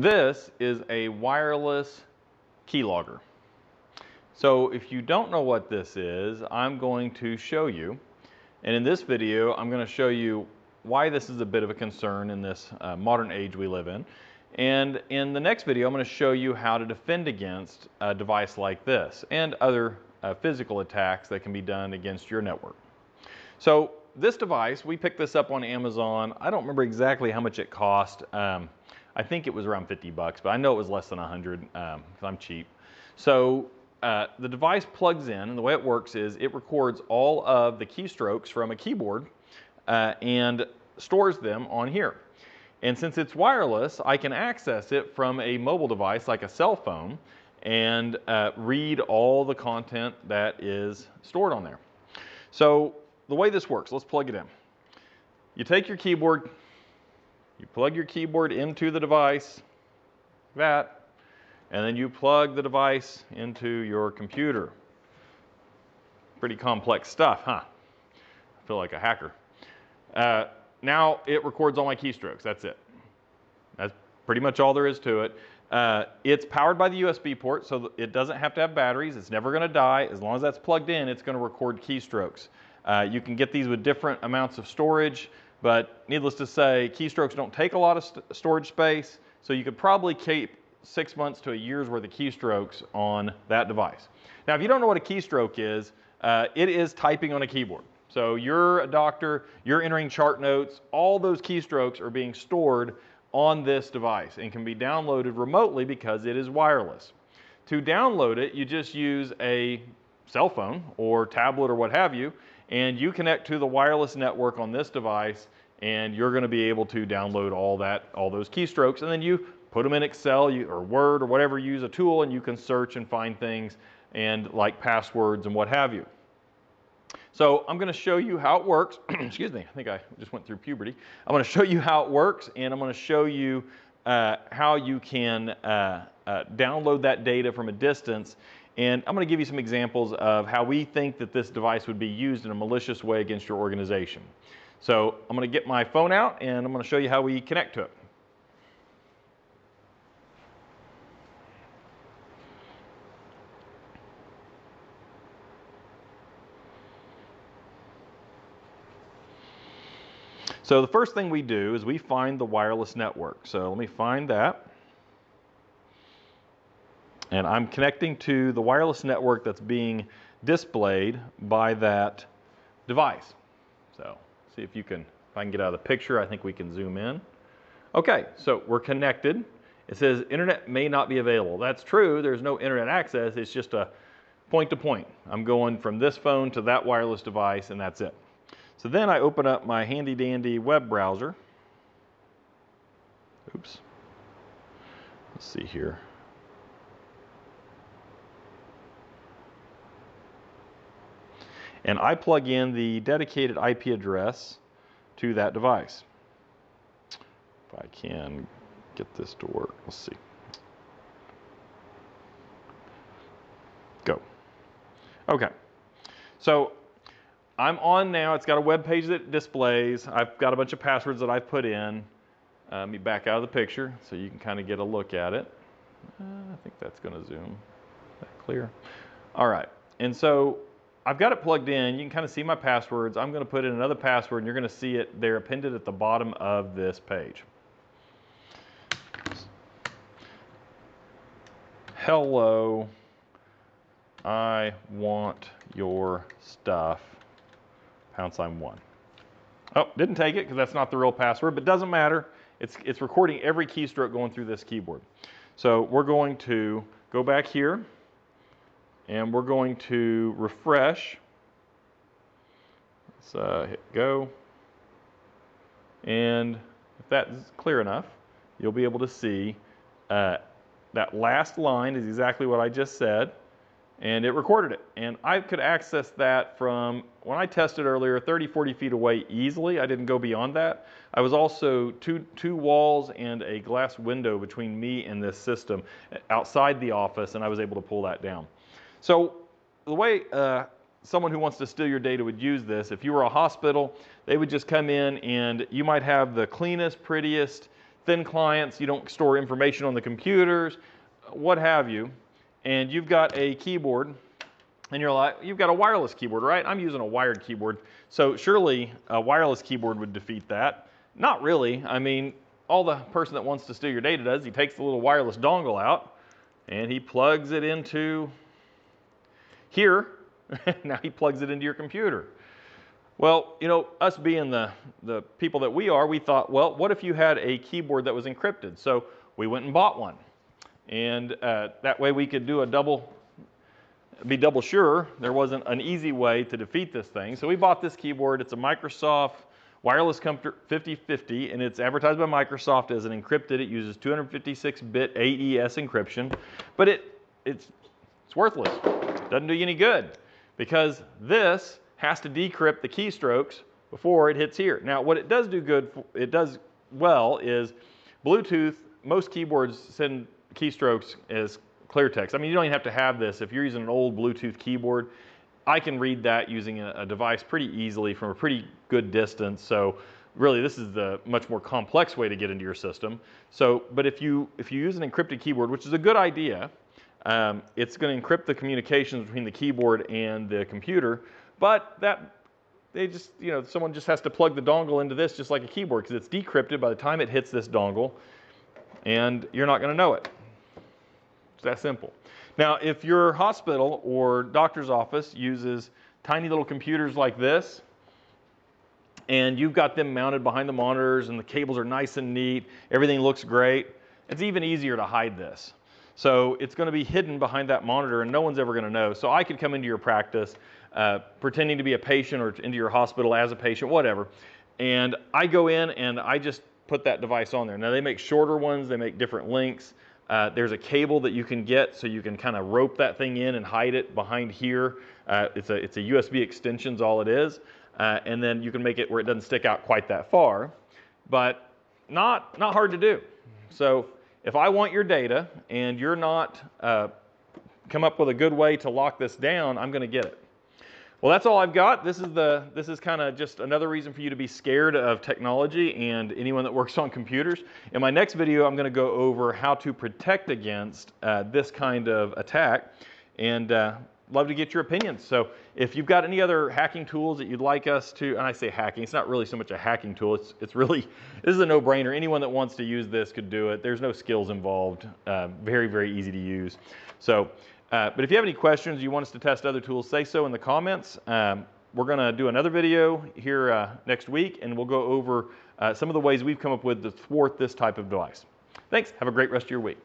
This is a wireless keylogger. So if you don't know what this is, I'm going to show you. And in this video, I'm going to show you why this is a bit of a concern in this modern age we live in. And in the next video, I'm going to show you how to defend against a device like this and other physical attacks that can be done against your network. So this device, we picked this up on Amazon. I don't remember exactly how much it cost. I think it was around 50 bucks, but I know it was less than 100 because I'm cheap. So the device plugs in, and the way it works is it records all of the keystrokes from a keyboard and stores them on here. And since it's wireless, I can access it from a mobile device like a cell phone and read all the content that is stored on there. So the way this works, let's plug it in. You take your keyboard, you plug your keyboard into the device, and then you plug the device into your computer. Pretty complex stuff, huh? I feel like a hacker. Now it records all my keystrokes, that's it. That's pretty much all there is to it. It's powered by the USB port, so it doesn't have to have batteries. It's never going to die. As long as that's plugged in, it's going to record keystrokes. You can get these with different amounts of storage, but needless to say, keystrokes don't take a lot of storage space, so you could probably keep 6 months to a year's worth of keystrokes on that device. Now, if you don't know what a keystroke is, it is typing on a keyboard. So you're a doctor, you're entering chart notes, all those keystrokes are being stored on this device and can be downloaded remotely because it is wireless. To download it, you just use a cell phone or tablet or what have you, and you connect to the wireless network on this device, and you're going to be able to download all those keystrokes, and then you put them in Excel or Word or whatever, use a tool, and you can search and find things and like passwords and what have you. So I'm going to show you how it works. Excuse me, I think I just went through puberty. I'm going to show you how it works, and I'm going to show you how you can download that data from a distance. And I'm going to give you some examples of how we think that this device would be used in a malicious way against your organization. So I'm going to get my phone out, and I'm going to show you how we connect to it. So the first thing we do is we find the wireless network. So let me find that. And I'm connecting to the wireless network that's being displayed by that device. So see if I can get out of the picture. I think we can zoom in. Okay, so we're connected. It says internet may not be available. That's true, there's no internet access. It's just a point to point. I'm going from this phone to that wireless device, and that's it. So then I open up my handy dandy web browser. Oops. Let's see here. And I plug in the dedicated IP address to that device. If I can get this to work, let's see. Go. Okay. So I'm on now. It's got a web page that displays. I've got a bunch of passwords that I've put in. Let me back out of the picture so you can kind of get a look at it. I think that's going to zoom. Is that clear? All right. And so I've got it plugged in. You can kind of see my passwords. I'm going to put in another password, and you're going to see it there appended at the bottom of this page. Hello, I want your stuff. #1. Oh, didn't take it because that's not the real password, but doesn't matter. It's recording every keystroke going through this keyboard. So we're going to go back here, and we're going to refresh. Let's hit go. And if that's clear enough, you'll be able to see that last line is exactly what I just said, and it recorded it. And I could access that from, when I tested earlier, 30, 40 feet away easily. I didn't go beyond that. I was also two walls and a glass window between me and this system outside the office, and I was able to pull that down. So the way someone who wants to steal your data would use this, if you were a hospital, they would just come in and you might have the cleanest, prettiest thin clients, you don't store information on the computers, what have you, and you've got a keyboard, and you're like, you've got a wireless keyboard, right? I'm using a wired keyboard, so surely a wireless keyboard would defeat that. Not really. I mean, all the person that wants to steal your data does, he takes the little wireless dongle out, and he plugs it into here. Now he plugs it into your computer. Well, you know, us being the people that we are, we thought, well, what if you had a keyboard that was encrypted? So we went and bought one. And that way we could do be double sure there wasn't an easy way to defeat this thing. So we bought this keyboard. It's a Microsoft wireless computer 5050, and it's advertised by Microsoft as an encrypted. It uses 256-bit AES encryption, but it's worthless. It doesn't do you any good because this has to decrypt the keystrokes before it hits here. Now, what it does it does well is Bluetooth. Most keyboards send keystrokes as clear text. I mean, you don't even have to have this. If you're using an old Bluetooth keyboard, I can read that using a device pretty easily from a pretty good distance. So really, this is the much more complex way to get into your system. So, but if you use an encrypted keyboard, which is a good idea, it's going to encrypt the communications between the keyboard and the computer. But someone just has to plug the dongle into this just like a keyboard because it's decrypted by the time it hits this dongle, and you're not going to know it. It's that simple. Now, if your hospital or doctor's office uses tiny little computers like this, and you've got them mounted behind the monitors and the cables are nice and neat, everything looks great, it's even easier to hide this. So it's going to be hidden behind that monitor and no one's ever going to know. So I could come into your practice pretending to be a patient or into your hospital as a patient, whatever, and I go in and I just put that device on there. Now they make shorter ones, they make different lengths. There's a cable that you can get so you can kind of rope that thing in and hide it behind here. It's a USB extension is all it is. And then you can make it where it doesn't stick out quite that far, but not hard to do. So if I want your data and you're not come up with a good way to lock this down, I'm going to get it. Well, that's all I've got. This is kind of just another reason for you to be scared of technology and anyone that works on computers. In my next video, I'm going to go over how to protect against this kind of attack, and love to get your opinions. So if you've got any other hacking tools that you'd like us to, and I say hacking, it's not really so much a hacking tool, it's really, this is a no-brainer. Anyone that wants to use this could do it. There's no skills involved. Very, very easy to use. So. But if you have any questions, you want us to test other tools, say so in the comments. We're going to do another video here next week, and we'll go over some of the ways we've come up with to thwart this type of device. Thanks. Have a great rest of your week.